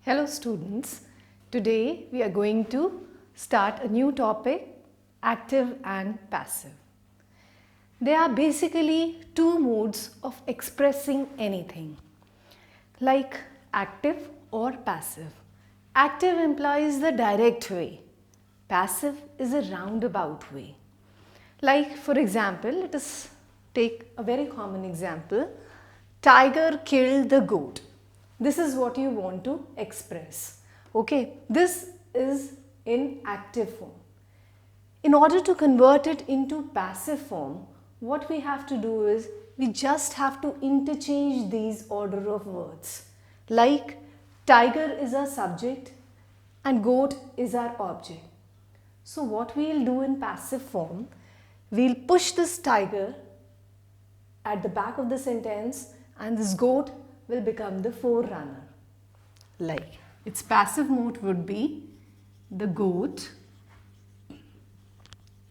Hello students, today we are going to start a new topic, active and passive. There are basically two modes of expressing anything, like active or passive. Active implies the direct way, passive is a roundabout way. Like for example, let us take a very common example, tiger killed the goat. This is what you want to express. Okay, this is in active form. In order to convert it into passive form, what we have to do is we just have to interchange these order of words. Like tiger is our subject and goat is our object. So what we will do in passive form, we will push this tiger at the back of the sentence and this goat will become the forerunner. Like its passive mode would be the goat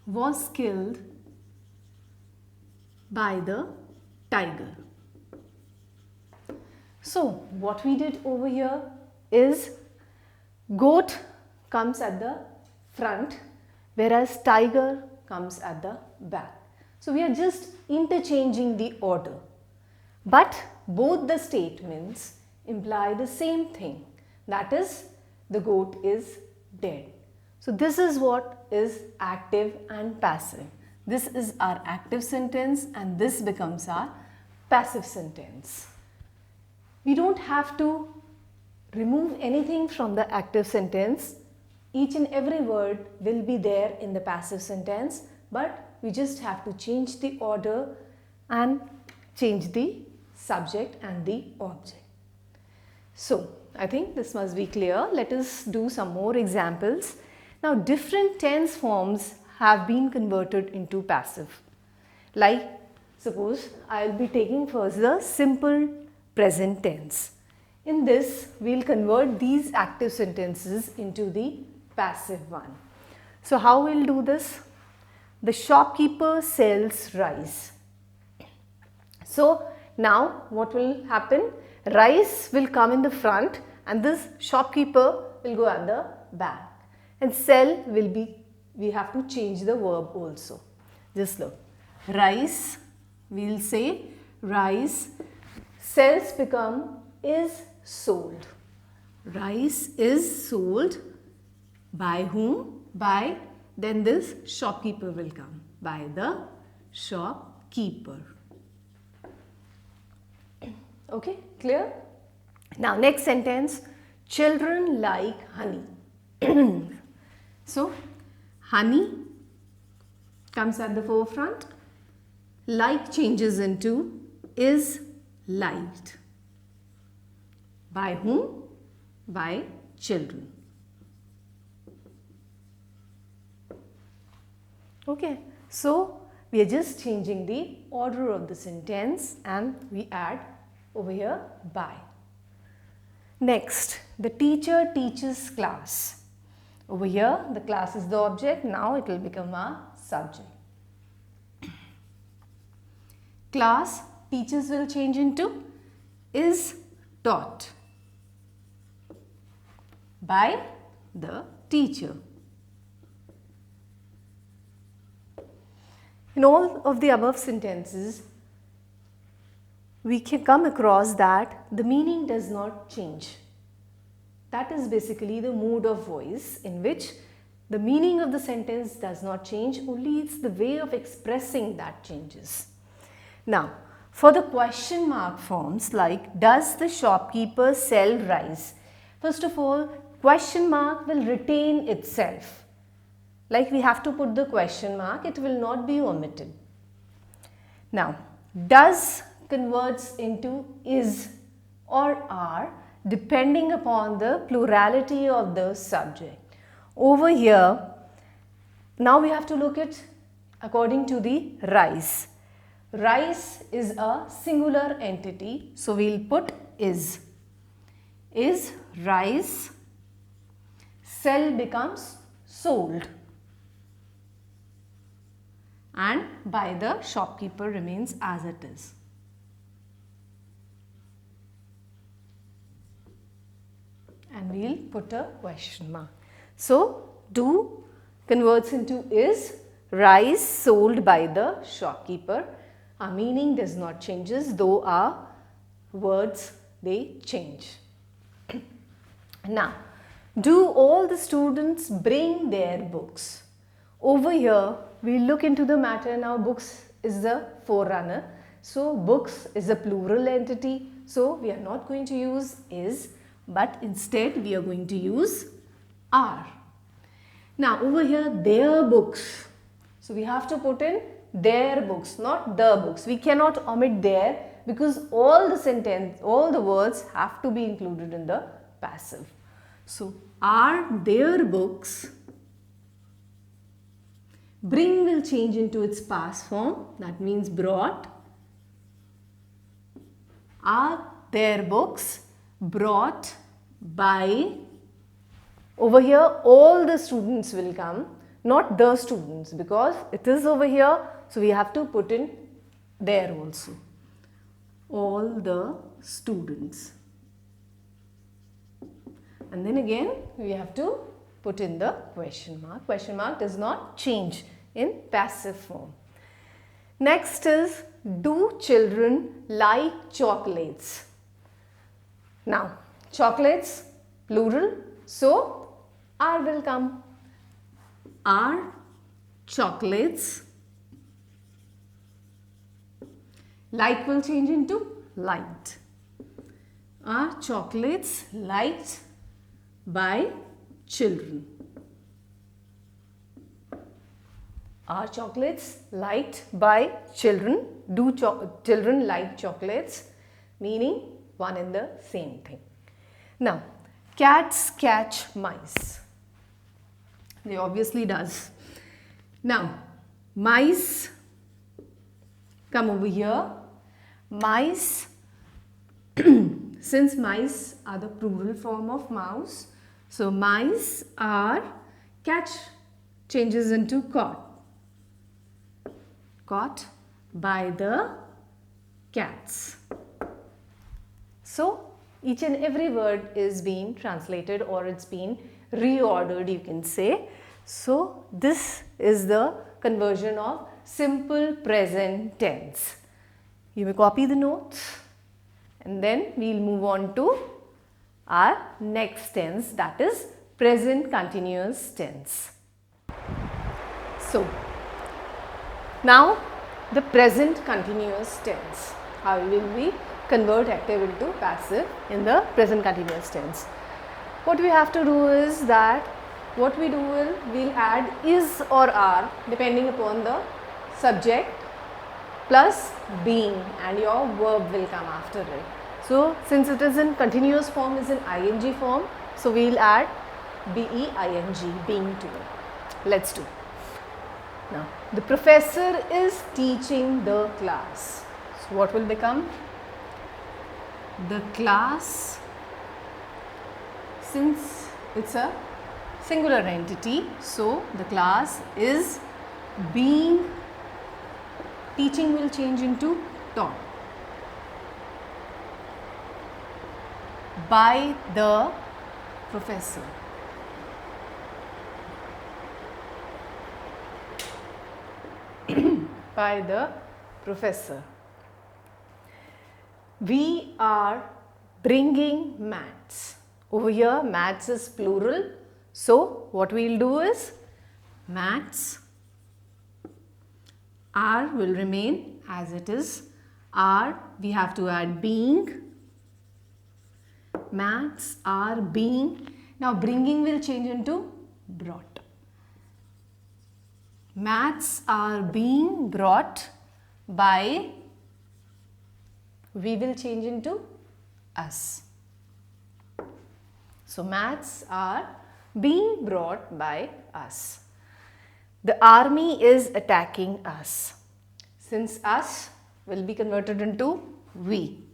was killed by the tiger. So what we did over here is goat comes at the front whereas tiger comes at the back. So we are just interchanging the order. But both the statements imply the same thing, that is the goat is dead. So this is what is active and passive. This is our active sentence and this becomes our passive sentence. We don't have to remove anything from the active sentence. Each and every word will be there in the passive sentence, but we just have to change the order and change the subject and the object. So I think this must be clear. Let us do some more examples. Now different tense forms have been converted into passive. Like suppose I will be taking first the simple present tense. In this we will convert these active sentences into the passive one. So how we will do this? The shopkeeper sells rice. So now what will happen? Rice will come in the front and this shopkeeper will go at the back. And sell will be, we have to change the verb also. Just look. Rice, we will say rice. Sells become is sold. Rice is sold by whom? By, then this shopkeeper will come. By the shopkeeper. Okay, clear? Now next sentence, children like honey. So, honey comes at the forefront, like changes into is liked. By whom? By children. Okay, so we are just changing the order of the sentence and we add over here by. Next, the teacher teaches class. Over here the class is the object, now it will become a subject. Class, teachers will change into is taught by the teacher. In all of the above sentences, we can come across that the meaning does not change. That is basically the mood of voice in which the meaning of the sentence does not change, only it's the way of expressing that changes. Now, for the question mark forms like does the shopkeeper sell rice? First of all, question mark will retain itself. Like we have to put the question mark, it will not be omitted. Now, does converts into is or are depending upon the plurality of the subject. Over here, now we have to look at according to the rice. Rice is a singular entity, so we will put is. Is rice, sell becomes sold and by the shopkeeper remains as it is. and we'll put a question mark. So, do converts into is, rice sold by the shopkeeper. Our meaning does not changes, though our words they change. Now, do all the students bring their books? Over here, we look into the matter. Now, books is the forerunner. So, books is a plural entity. So, we are not going to use is, but instead we are going to use are. Now, over here, their books. So, we have to put in their books, not the books. We cannot omit their because all the words have to be included in the passive. So, are their books. Bring will change into its past form, that means brought. Are their books brought by, over here all the students will come, not the students, because it is over here, so we have to put in there also. All the students. And then again we have to put in the question mark. Question mark does not change in passive form. Next is, do children like chocolates? Now, chocolates plural, so are will come. Are chocolates. Like will change into liked. Are chocolates liked by children? Are chocolates liked by children? Do children like chocolates? Meaning one and the same thing. Now, cats catch mice. They obviously does. Now, mice, come over here. Mice, since mice are the plural form of mouse, so mice are, catch changes into caught. Caught by the cats. So, each and every word is being translated or it's been reordered, you can say. So, this is the conversion of simple present tense. You may copy the notes and then we will move on to our next tense, that is present continuous tense. So, now the present continuous tense. How will we convert active into passive in the present continuous tense? What we have to do is that what we do will, we'll add is or are depending upon the subject plus being, and your verb will come after it. So, since it is in continuous form, is in ing form, so we'll add being, being to it. Let's do. Now, the professor is teaching the class. So, what will become? The class, since it's a singular entity, so the class is being, teaching will change into taught by the professor. By the professor. We are bringing mats. Over here mats is plural. So, what we will do is mats, are will remain as it is. Are, we have to add being. Mats are being. Now, bringing will change into brought. Mats are being brought by, we will change into us. So, mats are being brought by us. The army is attacking us. Since us will be converted into we.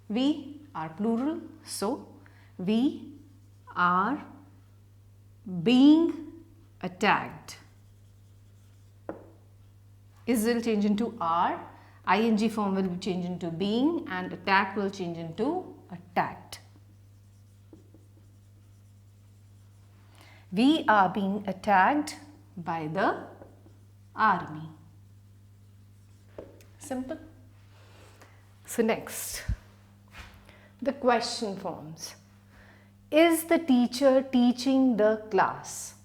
We are plural, so we are being attacked. Is will change into are, ing form will be changed into being, and attack will change into attacked. We are being attacked by the army. Simple. So next, the question forms. Is the teacher teaching the class?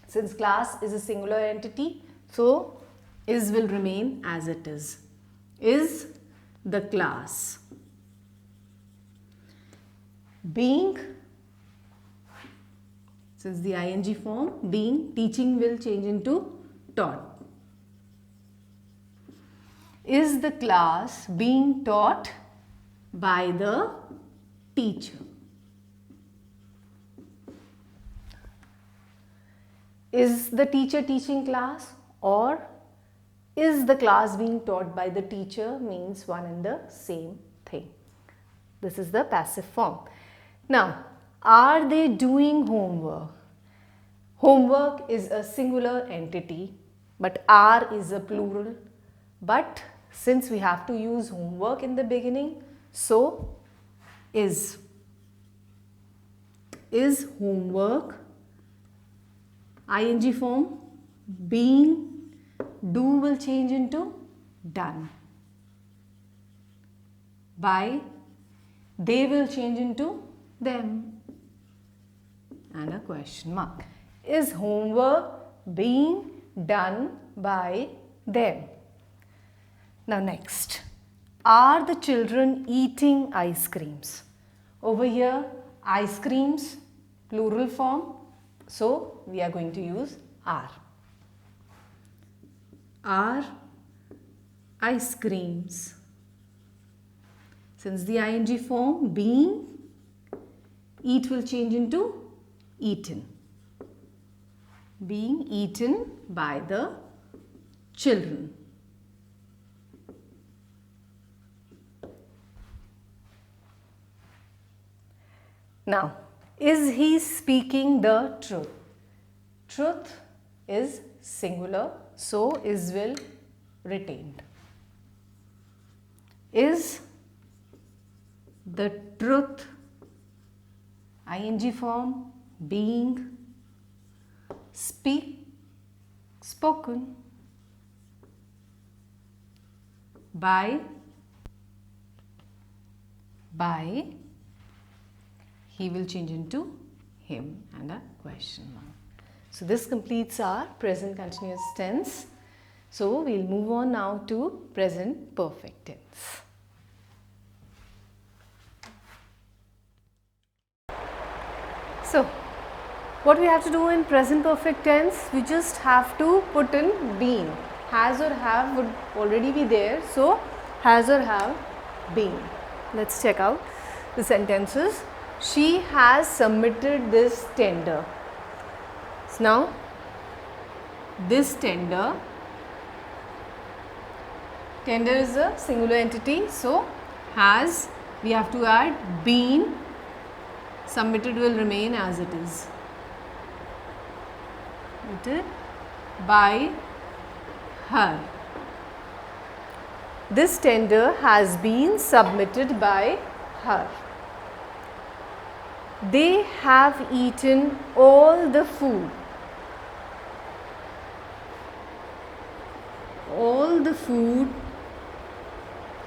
Since class is a singular entity, so is will remain as it is. Is the class being, since the ing form, being, teaching will change into taught. Is the class being taught by the teacher? Is the teacher teaching class, or is the class being taught by the teacher, means one and the same thing. This is the passive form. Now, are they doing homework? Homework is a singular entity, but are is a plural. But since we have to use homework in the beginning, so is homework ing form, being, do will change into done, by, they will change into them, and a question mark. Is homework being done by them? Now next, are the children eating ice creams? Over here, ice creams, plural form, so we are going to use are. Are ice creams? Since the ing form, being, eat will change into eaten. Being eaten by the children. Now, is he speaking the truth? Truth is singular, so is will retained. Is the truth ing form, being, spoken by, he will change into him, and a question mark. So this completes our present continuous tense. So we'll move on now to present perfect tense. So what we have to do in present perfect tense, we just have to put in been. Has or have would already be there, so has or have been. Let's check out the sentences. She has submitted this tender. So now this tender is a singular entity, so has, we have to add been, submitted will remain as it is. Submitted by her. This tender has been submitted by her. They have eaten all the food. All the food,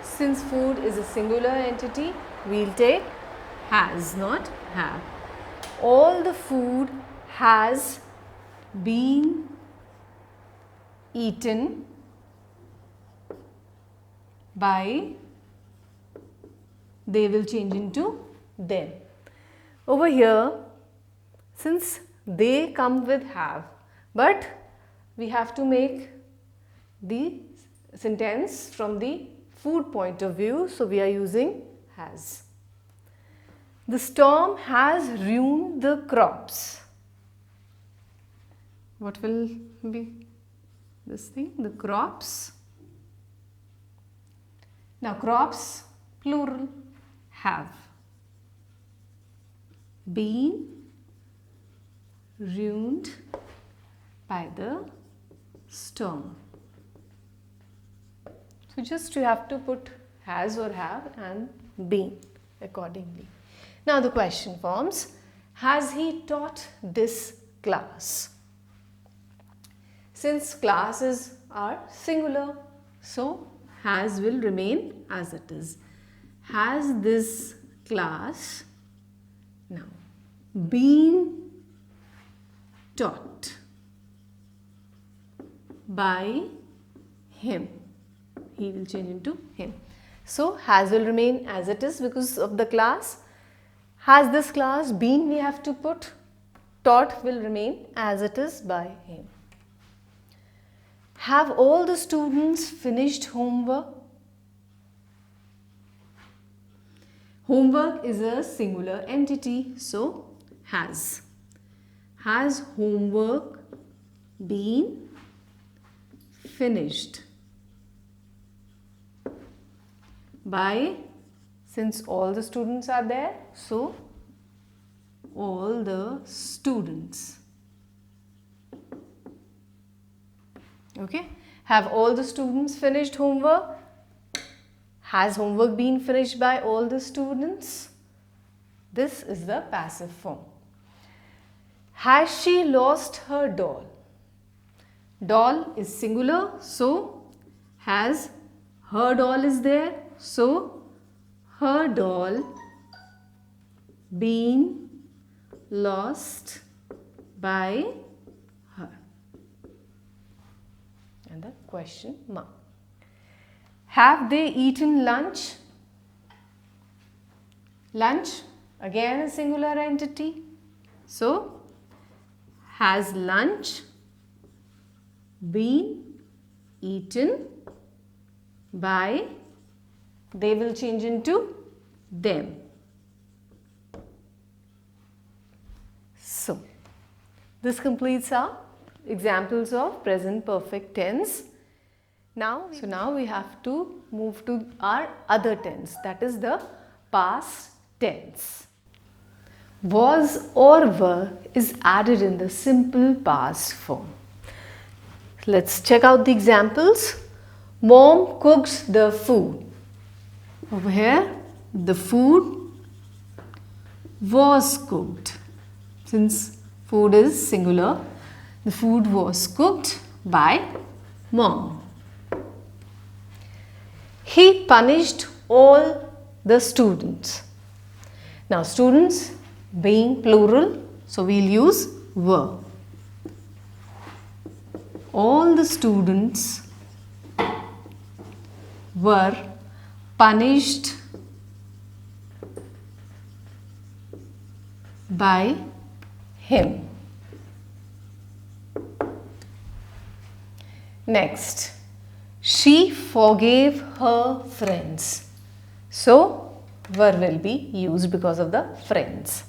since food is a singular entity, we'll take has, not have. All the food has been eaten by, they will change into them. Over here, since they come with have, but we have to make the sentence from the food point of view, so we are using has. The storm has ruined the crops. What will be this thing? The crops. Now crops, plural, have been ruined by the storm. So just you have to put has or have and been accordingly. Now the question forms, has he taught this class. Since classes are singular, so has will remain as it is. Has this class now been taught by him? He will change into him. So has will remain as it is because of the class. Has this class been, we have to put. Taught will remain as it is by him. Have all the students finished homework? Homework is a singular entity, so has. Has homework been finished by, since all the students are there, so all the students. Okay, have all the students finished homework? Has homework been finished by all the students? This is the passive form. Has she lost her doll? Doll is singular, so has, her doll is there, so her doll been lost by her. And the question mark. Have they eaten lunch? Lunch, again a singular entity. So, has lunch been eaten by, they will change into them. So, this completes our examples of present perfect tense. Now we have to move to our other tense, that is the past tense. Was or were is added in the simple past form. Let's check out the examples. Mom cooked the food. Over here, the food was cooked. Since food is singular, the food was cooked by mom. He punished all the students. Now students being plural, so we'll use were. All the students were punished by him. Next, she forgave her friends. So, were will be used because of the friends.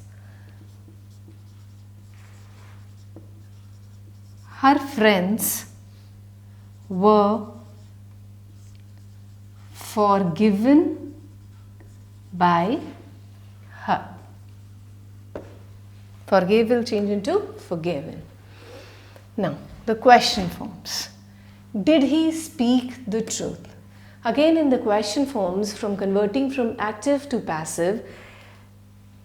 Her friends were forgiven by her. Forgave will change into forgiven. Now, the question forms. Did he speak the truth? Again, in the question forms, from converting from active to passive,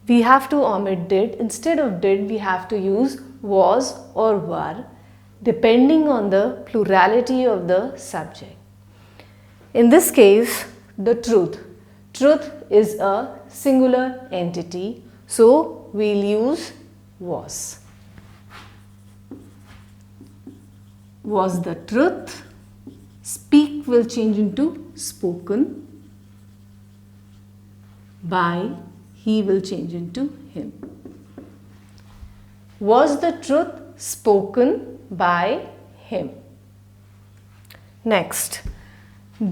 we have to omit did. Instead of did, we have to use was or were, depending on the plurality of the subject. In this case, the truth. Truth is a singular entity, so we'll use was. Was the truth. Speak will change into spoken. By, he will change into him. Was the truth spoken by him? Next,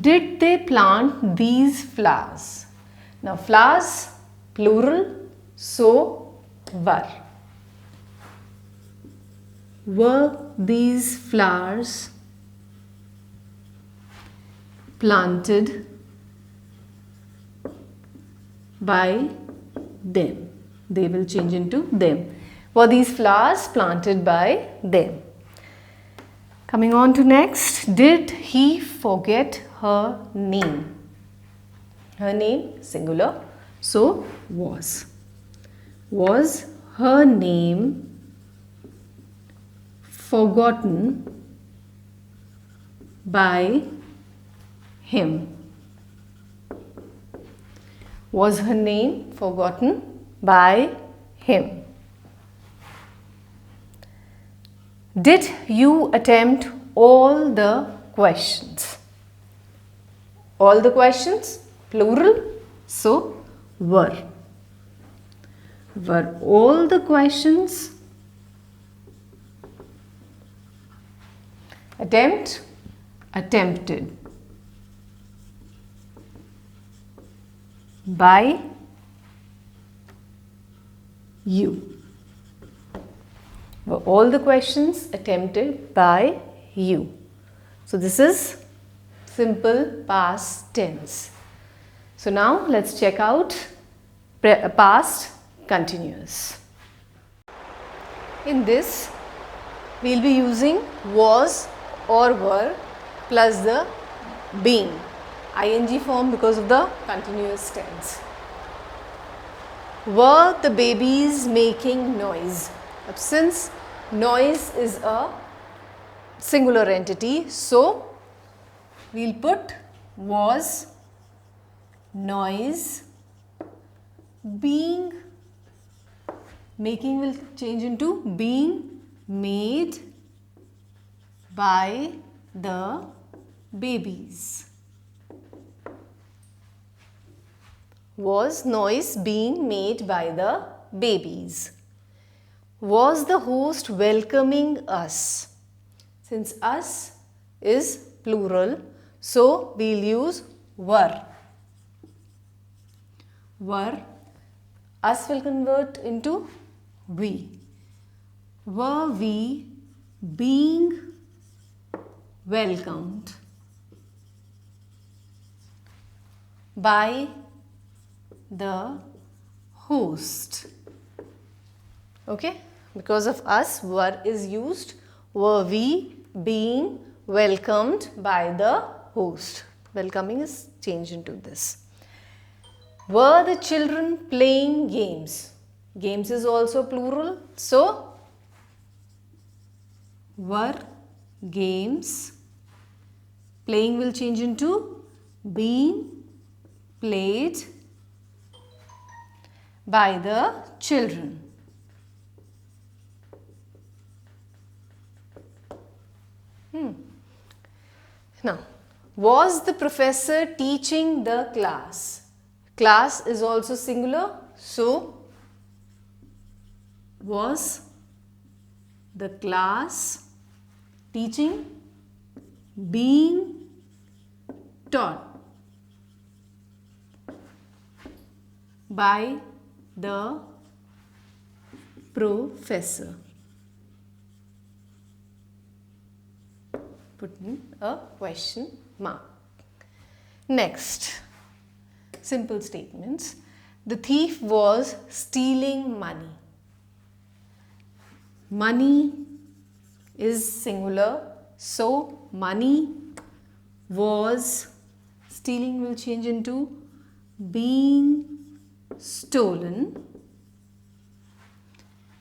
did they plant these flowers? Now flowers, plural, so were. Were these flowers planted by them? They will change into them. Were these flowers planted by them? Coming on to next, did he forget her name? Her name, singular, so was. Was her name forgotten by him. Was her name forgotten by him? Did you attempt all the questions? All the questions, plural, so were. Were all the questions? Attempt, attempted. By you. Were all the questions attempted by you? So this is simple past tense. So now let's check out past continuous. In this, we will be using was or were plus the being, ing form because of the continuous tense. Were the babies making noise? Since noise is a singular entity, so we will put was noise being, making will change into being made by the babies. Was noise being made by the babies? Was the host welcoming us? Since us is plural, so we will use were. Were, us will convert into we. Were we being welcomed by the host? Okay, because of us, were is used. Were we being welcomed by the host? Welcoming is changed into this. Were the children playing games? Games is also plural, so were games. Playing will change into being played by the children. Now, was the professor teaching the class? Class is also singular, so was the class teaching, being taught by the professor? Put in a question mark. Next, simple statements. The thief was stealing money. Money is singular, so money was, stealing will change into being stolen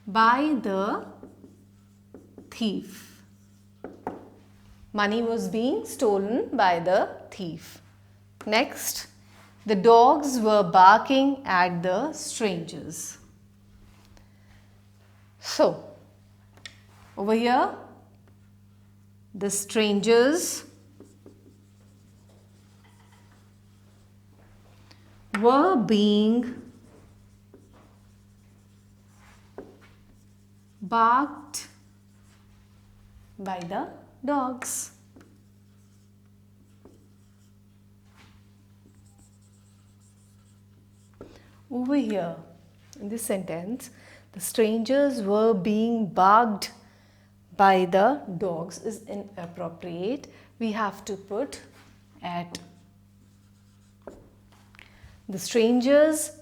by the thief. Money was being stolen by the thief. Next, the dogs were barking at the strangers. So, over here, the strangers were being barked by the dogs. Over here, in this sentence, the strangers were being barked by the dogs is inappropriate. We have to put at. The strangers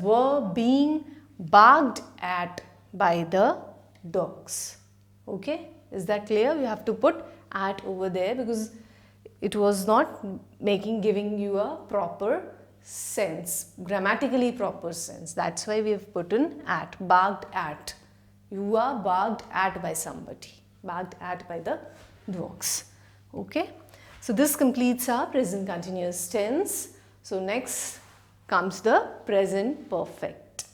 were being barked at by the dogs. Okay, is that clear? You have to put at over there because it was not giving you a proper sense, grammatically proper sense. That's why we have put in at, barked at. You are barked at by somebody. Barked at by the dogs. Okay. So this completes our present continuous tense. So next comes the present perfect.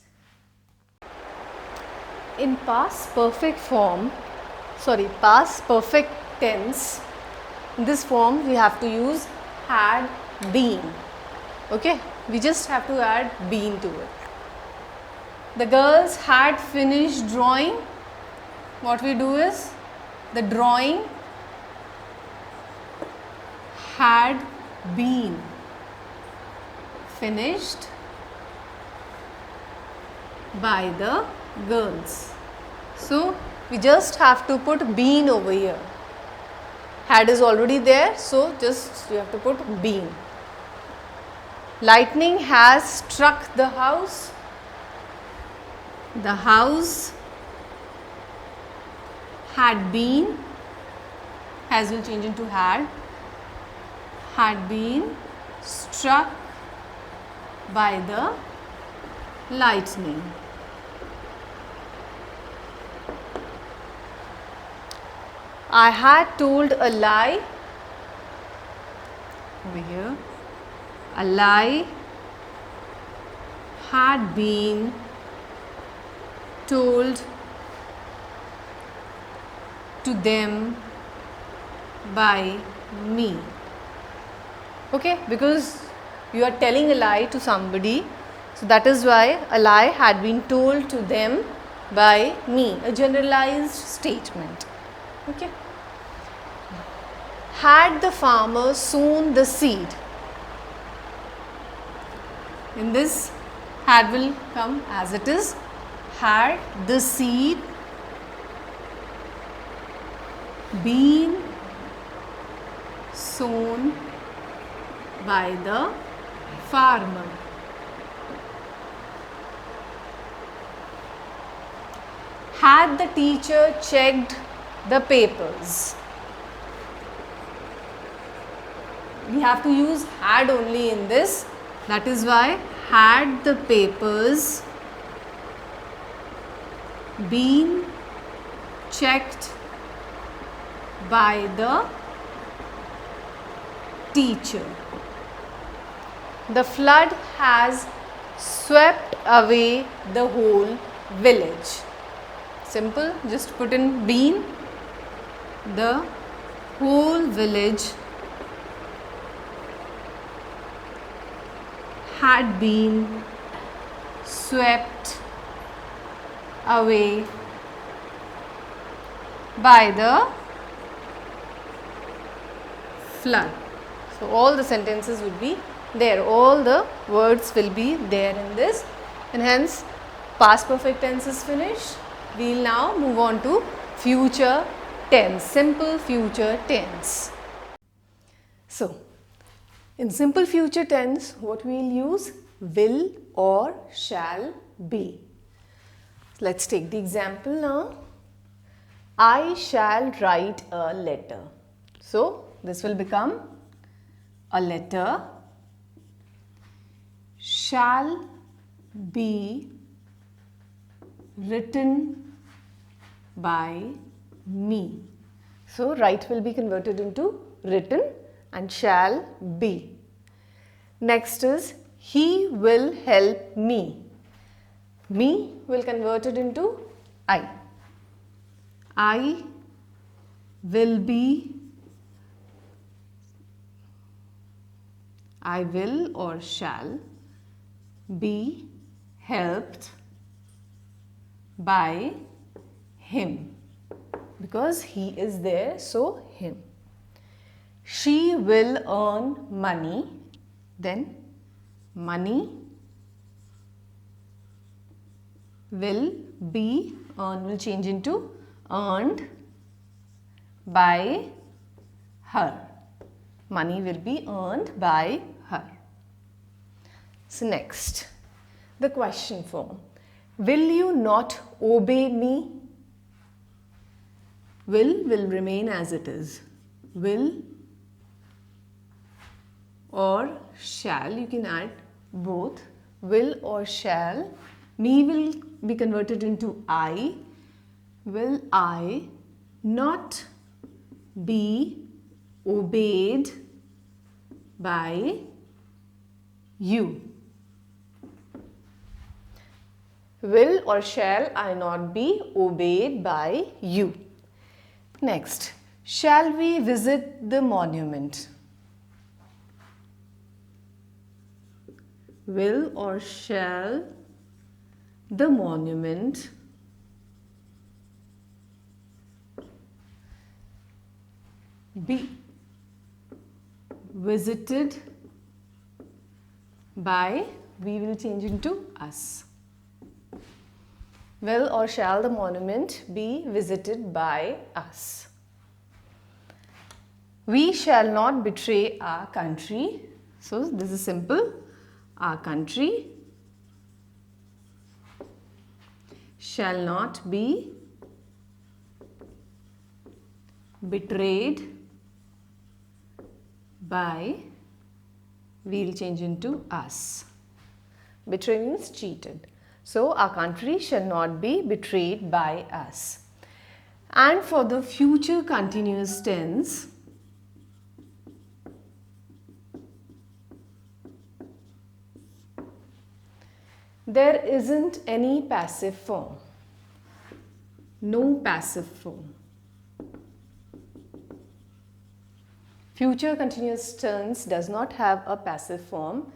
In past perfect tense, in this form we have to use had been. Okay, we just have to add been to it. The girls had finished drawing. What we do is, the drawing had been finished by the girls. So we just have to put been over here. Had is already there, so just you have to put been. Lightning has struck the house. The house had been, has will change into had been struck by the lightning. I had told a lie. Over here, a lie had been told to them by me. Okay, because you are telling a lie to somebody, so that is why a lie had been told to them by me, a generalized statement. Okay. Had the farmer sown the seed? In this, had will come as it is. Had the seed been sown by the farmer? Had the teacher checked the papers? We have to use had only in this. That is why had the papers been checked by the teacher? The flood has swept away the whole village. Simple, just put in been. The whole village had been swept away by the flood. So all the sentences would be there, all the words will be there in this, and hence past perfect tense is finished. We will now move on to future tense, simple future tense. So in simple future tense, what we will use? Will or shall be. Let's take the example now. I shall write a letter. So this will become a letter shall be written by me. So write will be converted into written and shall be. Next is he will help me. Me will convert it into I. I will be, I will or shall be helped by him, because he is there, so him. She will earn money, then money will be, earn will change into earned by her. Money will be earned by her. So next, the question form. Will you not obey me? Will remain as it is. Will or shall, you can add both. Will or shall. Me will be converted into I. will I not be obeyed by you? Will or shall I not be obeyed by you? Next, shall we visit the monument? Will or shall the monument be visited by, we will change into us. Will or shall the monument be visited by us? We shall not betray our country. So this is simple. Our country shall not be betrayed by, we will change into us. Betray means cheated. So our country shall not be betrayed by us. And for the future continuous tense, there isn't any passive form. No passive form. Future continuous tense does not have a passive form.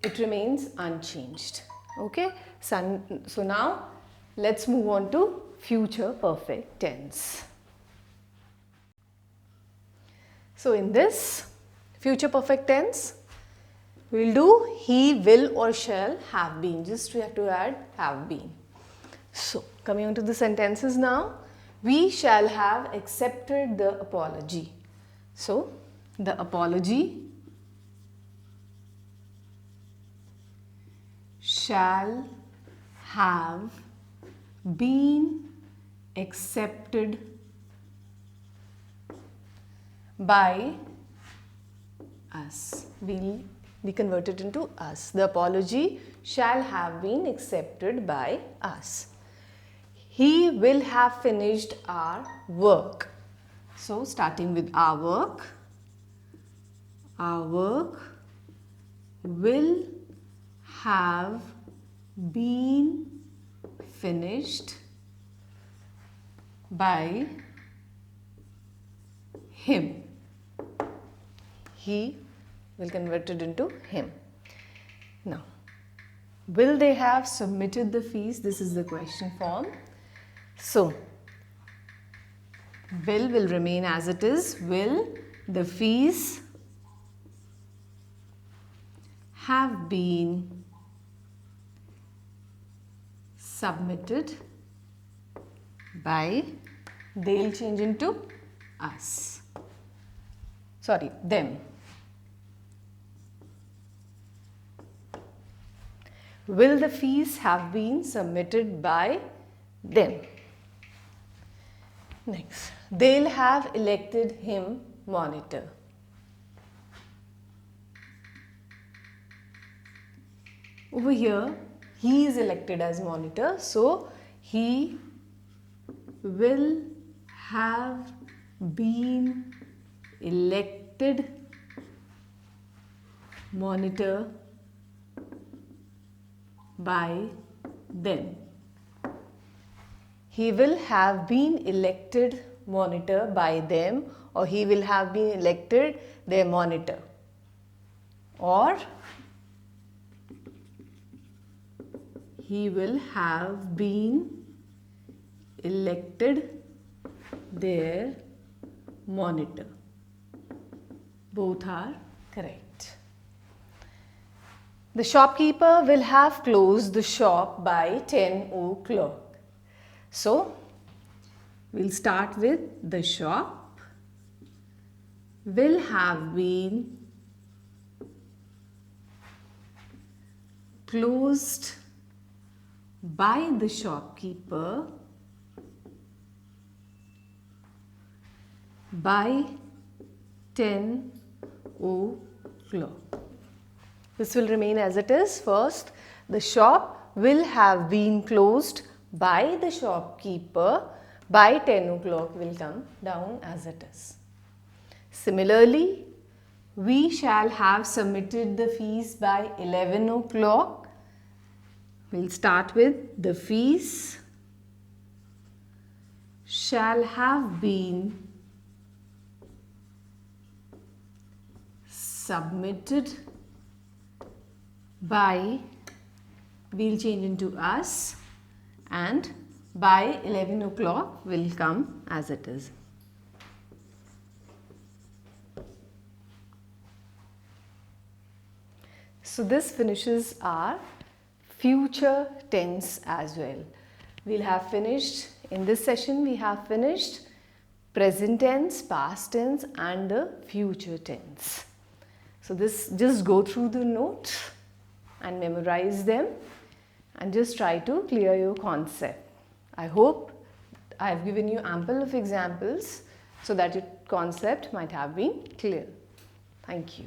It remains unchanged. Okay. So now let's move on to future perfect tense. So in this future perfect tense, we'll do he, will or shall have been. Just we have to add have been. So coming on to the sentences now. We shall have accepted the apology. So the apology shall have been accepted by us. Will be converted into us. The apology shall have been accepted by us. He will have finished our work. So starting with our work will have been finished by him. He will convert it into him. Now, will they have submitted the fees? This is the question form. So, will remain as it is. Will the fees have been submitted by, they'll change into us. Sorry, them. Will the fees have been submitted by them? Next, they'll have elected him monitor. Over here, he is elected as monitor, so he will have been elected monitor by them. He will have been elected monitor by them, or he will have been elected their monitor, or he will have been elected their monitor. Both are correct. The shopkeeper will have closed the shop by 10 o'clock. So, we'll start with the shop will have been closed by the shopkeeper by 10 o'clock. This will remain as it is. First, the shop will have been closed by the shopkeeper by 10 o'clock will come down as it is. Similarly, we shall have submitted the fees by 11 o'clock. We'll start with the fees shall have been submitted by, we'll change into us, and by 11 o'clock will come as it is. So this finishes our future tense as well. We'll have finished, in this session we have finished present tense, past tense and the future tense. So this, just go through the notes and memorize them and just try to clear your concept. I hope I have given you ample of examples so that your concept might have been clear. Thank you.